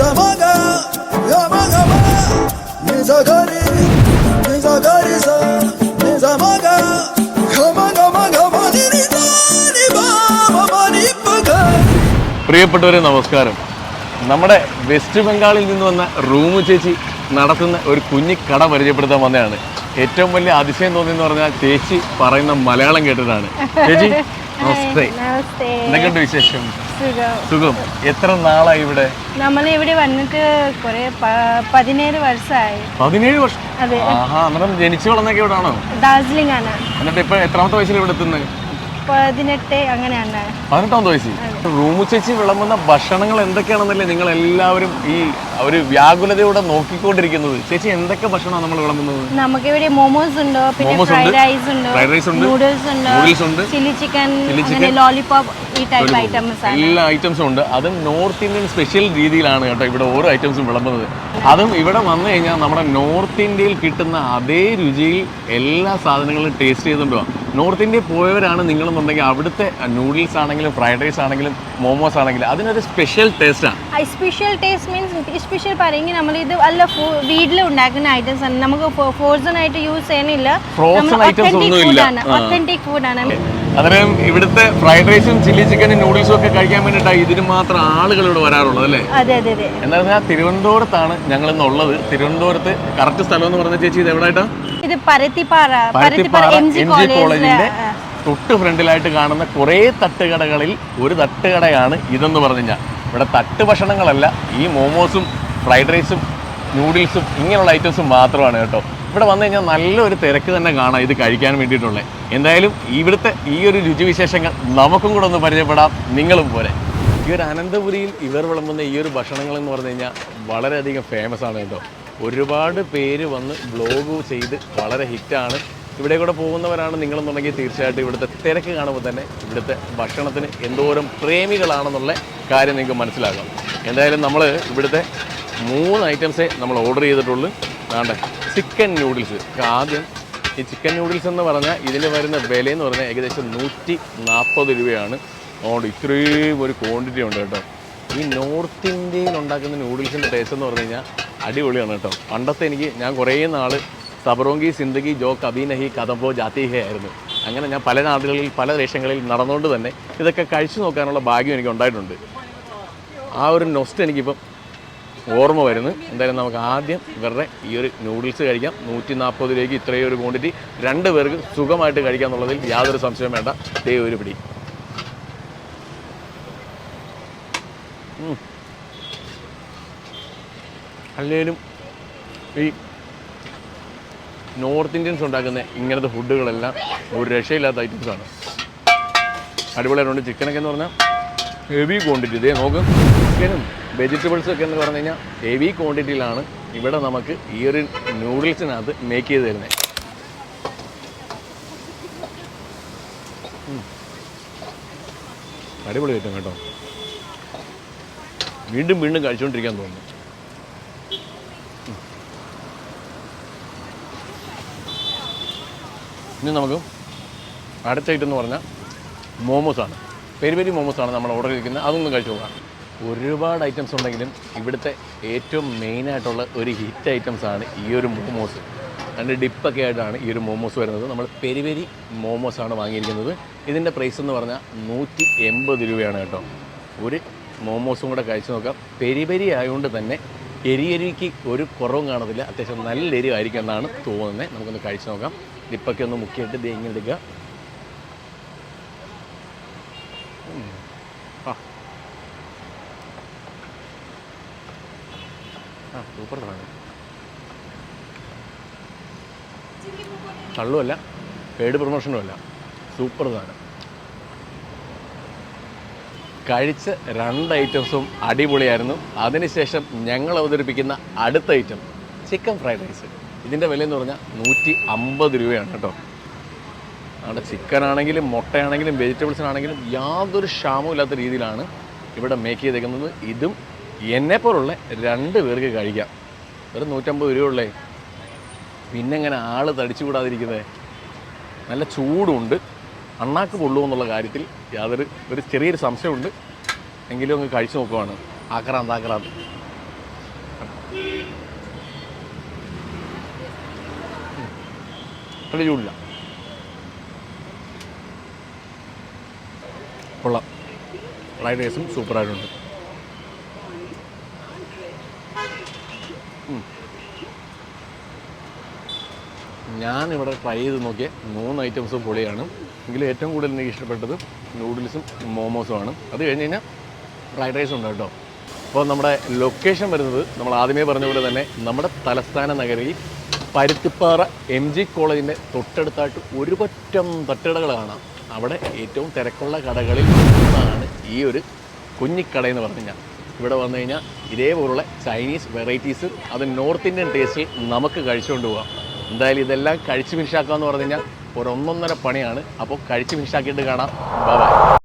Nizamaga, yamagama, nizagari, nizagarisa, nizamaga, yamagama, gamani, nizani, baba, nipaga. പ്രിയപ്പെട്ടവരെ നമസ്കാരം. നമ്മുടെ west ബംഗാളിൽ നിന്ന് വന്ന റൂമു ചേച്ചി നടത്തുന്ന ഒരു കുഞ്ഞി കട പരിചയപ്പെടുത്താൻ വന്നതാണ്. ഏറ്റവും വലിയ അതിശയം തോന്നിയെന്ന് പറഞ്ഞാൽ ചേച്ചി പറയുന്ന മലയാളം കേട്ടിട്ടാണ്. ചേച്ചി നമസ്തേ, എന്തൊക്കെയുണ്ട് വിശേഷം? സുഖം. എത്ര നാളായി ഇവിടെ? നമ്മളിവിടെ വന്നിട്ട് 17 വർഷമായി. 17 വർഷം? ആഹാ, അന്നേരം ജനിച്ചു വളർന്നൊക്കെ ഇവിടെ ആണോ? ഡാർജിലിംഗ് ആണ്. എന്നിട്ട് ഇപ്പൊ എത്രാമത്തെ വയസ്സിൽ ഇവിടെ എത്തുന്നത്? 18 അങ്ങനെയാണ്. 18ാമത്തെ വയസ്സിൽ. റൂമു ചേച്ചി വിളമ്പുന്ന ഭക്ഷണങ്ങൾ എന്തൊക്കെയാണെന്നല്ലേ നിങ്ങൾ എല്ലാവരും ഈ ഒരു വ്യാകുലതയോടെ നോക്കിക്കൊണ്ടിരിക്കുന്നത്. ചേച്ചി എന്തൊക്കെ ഭക്ഷണമാണ് നമ്മൾ വിളമ്പുന്നത്? നമുക്കിവിടെ മോമോസ് ഉണ്ട്, പിന്നെ ഫ്രൈഡ് റൈസ് ഉണ്ട്, നൂഡിൽസ് ഉണ്ട്, ചില്ലി ചിക്കൻ, ലോലിപോപ്പ്, ഈ ടൈപ്പ് ഐറ്റംസ് ആണ്. എല്ലാ ഐറ്റംസും ഉണ്ട്. അതും നോർത്ത് ഇന്ത്യൻ സ്പെഷ്യൽ രീതിയിലാണ് കേട്ടോ ഇവിടെ ഓരോ ഐറ്റംസും വിളമ്പുന്നത്. അതും ഇവിടെ വന്നു കഴിഞ്ഞാൽ നമ്മുടെ നോർത്ത് ഇന്ത്യയിൽ കിട്ടുന്ന അതേ രുചിയിൽ എല്ലാ സാധനങ്ങളും ടേസ്റ്റ് ചെയ്തുകൊണ്ടോ. നോർത്ത് ഇന്ത്യയിൽ പോയവരാണ് നിങ്ങളെന്നുണ്ടെങ്കിൽ അവിടുത്തെ നൂഡിൽസ് ആണെങ്കിലും ഫ്രൈഡ് റൈസ് ആണെങ്കിലും മോമോസ് ആണെങ്കിലും അതിനൊരു സ്പെഷ്യൽ ടേസ്റ്റാണ്. സ്പെഷ്യൽ ടേസ്റ്റ് മീൻസ് സ്പെഷ്യൽ പറയുമെങ്കിൽ നമ്മൾ ഇത് അല്ല വീട്ടിൽ ഉണ്ടാക്കുന്ന ഐറ്റംസ് ആണ്. നമുക്ക് ഫ്രോസൺ ആയിട്ട് യൂസ് ചെയ്യുന്നില്ല. ഒത്തന്റിക് ഫുഡാണ്. അന്നേരം ഇവിടുത്തെ ഫ്രൈഡ് റൈസും ചില്ലി ചിക്കനും നൂഡിൽസും ഒക്കെ കഴിക്കാൻ വേണ്ടിയിട്ടാണ് ഇതിന് മാത്രം ആളുകൾ ഇവിടെ വരാറുള്ളത് അല്ലേ? അതെ അതെ അതെ. എന്താ പറഞ്ഞാൽ തിരുവനന്തപുരത്താണ് ഞങ്ങൾ ഇന്നുള്ളത്. തിരുവനന്തപുരത്ത് കറക്റ്റ് സ്ഥലം എന്ന് പറഞ്ഞ ചേച്ചി ഇത് എവിടെയായിട്ടാ? ഇത് പരുത്തിപ്പാറ എം ജി കോളേജിന്റെ തൊട്ട് ഫ്രണ്ടിലായിട്ട് കാണുന്ന കുറേ തട്ടുകടകളിൽ ഒരു തട്ടുകടയാണ് ഇതെന്ന് പറഞ്ഞു കഴിഞ്ഞാൽ. ഇവിടെ തട്ട് ഭക്ഷണങ്ങളല്ല, ഈ മോമോസും ഫ്രൈഡ് റൈസും നൂഡിൽസും ഇങ്ങനെയുള്ള ഐറ്റംസും മാത്രമാണ് കേട്ടോ. ഇവിടെ വന്നു കഴിഞ്ഞാൽ നല്ലൊരു തിരക്ക് തന്നെ കാണാം ഇത് കഴിക്കാൻ വേണ്ടിയിട്ടുള്ളത്. എന്തായാലും ഇവിടുത്തെ ഈ ഒരു രുചിവിശേഷങ്ങൾ നമുക്കും കൂടെ ഒന്ന് പരിചയപ്പെടാം, നിങ്ങളും പോലെ. ഈ ഒരു അനന്തപുരിയിൽ ഇവർ വിളമ്പുന്ന ഈ ഒരു ഭക്ഷണങ്ങൾ എന്ന് പറഞ്ഞു കഴിഞ്ഞാൽ വളരെയധികം ഫേമസ് ആണ് കേട്ടോ. ഒരുപാട് പേര് വന്ന് ബ്ലോഗ് ചെയ്ത് വളരെ ഹിറ്റാണ്. ഇവിടെ കൂടെ പോകുന്നവരാണ് നിങ്ങളെന്നുണ്ടെങ്കിൽ തീർച്ചയായിട്ടും ഇവിടുത്തെ തിരക്ക് കാണുമ്പോൾ തന്നെ ഇവിടുത്തെ ഭക്ഷണത്തിന് എന്തോരം പ്രേമികളാണെന്നുള്ള കാര്യം നിങ്ങൾക്ക് മനസ്സിലാക്കാം. എന്തായാലും നമ്മൾ ഇവിടുത്തെ 3 ഐറ്റംസേ നമ്മൾ ഓർഡർ ചെയ്തിട്ടുള്ളൂ. വേണ്ട ചിക്കൻ നൂഡിൽസ്. ആദ്യം ഈ ചിക്കൻ നൂഡിൽസ് എന്ന് പറഞ്ഞാൽ ഇതിന് വരുന്ന വിലയെന്ന് പറഞ്ഞാൽ ഏകദേശം 140 രൂപയാണ്. അതുകൊണ്ട് ഇത്രയും ഒരു ക്വാണ്ടിറ്റി ഉണ്ട് കേട്ടോ. ഈ നോർത്ത് ഇന്ത്യയിൽ ഉണ്ടാക്കുന്ന നൂഡിൽസിൻ്റെ ടേസ്റ്റ് എന്ന് പറഞ്ഞു കഴിഞ്ഞാൽ അടിപൊളിയാണ് കേട്ടോ. പണ്ടത്തെ ഞാൻ കുറേ നാൾ സബറോങ്കി സിന്ദഗി ജോ കബി നഹി കദംബോ ജാതി ഹേ ആയിരുന്നു. അങ്ങനെ ഞാൻ പല നാടുകളിൽ പല ദേശങ്ങളിൽ നടന്നുകൊണ്ട് തന്നെ ഇതൊക്കെ കഴിച്ചു നോക്കാനുള്ള ഭാഗ്യം എനിക്ക് ഉണ്ടായിട്ടുണ്ട്. ആ ഒരു നൊസ്റ്റ് എനിക്കിപ്പം ഓർമ്മ വരുന്നു. എന്തായാലും നമുക്ക് ആദ്യം ഇവരുടെ ഈ ഒരു നൂഡിൽസ് കഴിക്കാം. 140 രൂപയ്ക്ക് ഇത്രയും ഒരു ക്വാണ്ടിറ്റി 2 പേർക്ക് സുഖമായിട്ട് കഴിക്കാം എന്നുള്ളതിൽ യാതൊരു സംശയം വേണ്ട. ദേ ഒരു പിടി. അല്ലെങ്കിലും ഈ നോർത്ത് ഇന്ത്യൻസ് ഉണ്ടാക്കുന്ന ഇങ്ങനത്തെ ഫുഡുകളെല്ലാം ഒരു രക്ഷയില്ലാത്ത ഐറ്റംസാണ്. അടിപൊളിയായിട്ടുണ്ട്. ചിക്കനൊക്കെ എന്ന് പറഞ്ഞാൽ ഹെവി ക്വാണ്ടിറ്റി. ഇതേ നോക്കും, ചിക്കനും വെജിറ്റബിൾസൊക്കെ എന്ന് പറഞ്ഞു കഴിഞ്ഞാൽ ഹെവി ക്വാണ്ടിറ്റിയിലാണ് ഇവിടെ നമുക്ക് ഈ ഒരു നൂഡിൽസിനകത്ത് മേക്ക് ചെയ്ത് തരുന്നത്. അടിപൊളി ഐറ്റം കേട്ടോ. വീണ്ടും വീണ്ടും കഴിച്ചുകൊണ്ടിരിക്കാൻ തോന്നുന്നു. ഇനി നമുക്ക് അടുത്ത ഐറ്റം എന്ന് പറഞ്ഞാൽ മോമോസാണ്. പെരി പെരി മോമോസാണ് നമ്മൾ ഓർഡർ ചെയ്തിരിക്കുന്നത്. അതൊന്നും കഴിച്ചു നോക്കാം. ഒരുപാട് ഐറ്റംസ് ഉണ്ടെങ്കിലും ഇവിടുത്തെ ഏറ്റവും മെയിനായിട്ടുള്ള ഒരു ഹിറ്റ് ഐറ്റംസാണ് ഈ ഒരു മോമോസ്. അതിൻ്റെ ഡിപ്പൊക്കെ ആയിട്ടാണ് ഈ ഒരു മോമോസ് വരുന്നത്. നമ്മൾ പെരി പെരി മോമോസാണ് വാങ്ങിയിരിക്കുന്നത്. ഇതിൻ്റെ പ്രൈസ് എന്ന് പറഞ്ഞാൽ 180 രൂപയാണ് കേട്ടോ. ഒരു മോമോസും കൂടെ കഴിച്ചു നോക്കാം. പെരി പെരി ആയതുകൊണ്ട് തന്നെ എരിക്ക് ഒരു കുറവും കാണത്തില്ല. അത്യാവശ്യം നല്ല എരിവായിരിക്കും എന്നാണ് തോന്നുന്നത്. നമുക്കൊന്ന് കഴിച്ചു നോക്കാം. ഡിപ്പൊക്കെ ഒന്ന് മുക്കിയിട്ട് ഇത് ഇങ്ങനെ എടുക്കുക. സൂപ്പർ സാധനം. കള്ളുമല്ല, പെയ്ഡ് പ്രൊമോഷനും അല്ല, സൂപ്പർ സാധനം. കഴിച്ച 2 ഐറ്റംസും അടിപൊളിയായിരുന്നു. അതിനുശേഷം ഞങ്ങൾ അവതരിപ്പിക്കുന്ന അടുത്ത ഐറ്റം ചിക്കൻ ഫ്രൈഡ് റൈസ്. ഇതിൻ്റെ വിലയെന്ന് പറഞ്ഞാൽ 150 രൂപയാണ് കേട്ടോ. അവിടെ ചിക്കനാണെങ്കിലും മുട്ടയാണെങ്കിലും വെജിറ്റബിൾസിനാണെങ്കിലും യാതൊരു ക്ഷാമവും ഇല്ലാത്ത രീതിയിലാണ് ഇവിടെ മേക്ക് ചെയ്തേക്കുന്നത്. ഇതും എന്നെപ്പോലുള്ള 2 പേർക്ക് കഴിക്കാം. ഒരു 150 രൂപയുള്ളേ. പിന്നെ എങ്ങനെ ആൾ തടിച്ചു കൂടാതിരിക്കുന്നത്? നല്ല ചൂടുണ്ട്. അണ്ണാക്ക് പൊള്ളുമോ എന്നുള്ള കാര്യത്തിൽ ഒരു ചെറിയൊരു സംശയമുണ്ട്. എങ്കിലും അങ്ങ് കഴിച്ചു നോക്കുവാണ്. ആക്രാന്ത്. വലിയ ചൂടില്ല, കൊള്ളാം. ഫ്രൈഡ് റൈസും സൂപ്പറായിട്ടുണ്ട്. ഞാനിവിടെ ട്രൈ ചെയ്ത് നോക്കിയ 3 ഐറ്റംസും പൊളിയാണ്. എങ്കിലും ഏറ്റവും കൂടുതൽ എനിക്ക് ഇഷ്ടപ്പെട്ടത് നൂഡിൽസും മോമോസുമാണ്. അത് കഴിഞ്ഞ് കഴിഞ്ഞാൽ ഫ്രൈഡ് റൈസും ഉണ്ട് കേട്ടോ. അപ്പോൾ നമ്മുടെ ലൊക്കേഷൻ വരുന്നത് നമ്മൾ ആദ്യമേ പറഞ്ഞ പോലെ തന്നെ നമ്മുടെ തലസ്ഥാന നഗരിയിൽ പരുത്തിപ്പാറ MG കോളേജിൻ്റെ തൊട്ടടുത്തായിട്ട് ഒരു പറ്റം തട്ടുകടകൾ കാണാം. അവിടെ ഏറ്റവും തിരക്കുള്ള കടകളിൽ ഒന്നാണ് ഈ ഒരു കുഞ്ഞിക്കടയെന്ന് പറഞ്ഞു കഴിഞ്ഞാൽ. ഇവിടെ വന്നു കഴിഞ്ഞാൽ ഇതേപോലുള്ള ചൈനീസ് വെറൈറ്റീസ്, അത് നോർത്ത് ഇന്ത്യൻ ടേസ്റ്റിൽ നമുക്ക് കഴിച്ചുകൊണ്ട് പോകാം. എന്തായാലും ഇതെല്ലാം കഴിച്ച് ഫിനിഷാക്കുക എന്ന് പറഞ്ഞു കഴിഞ്ഞാൽ ഒരു 1.5 പണിയാണ്. അപ്പോൾ കഴിച്ച് ഫിനിഷാക്കിയിട്ട് കാണാം. Bye bye.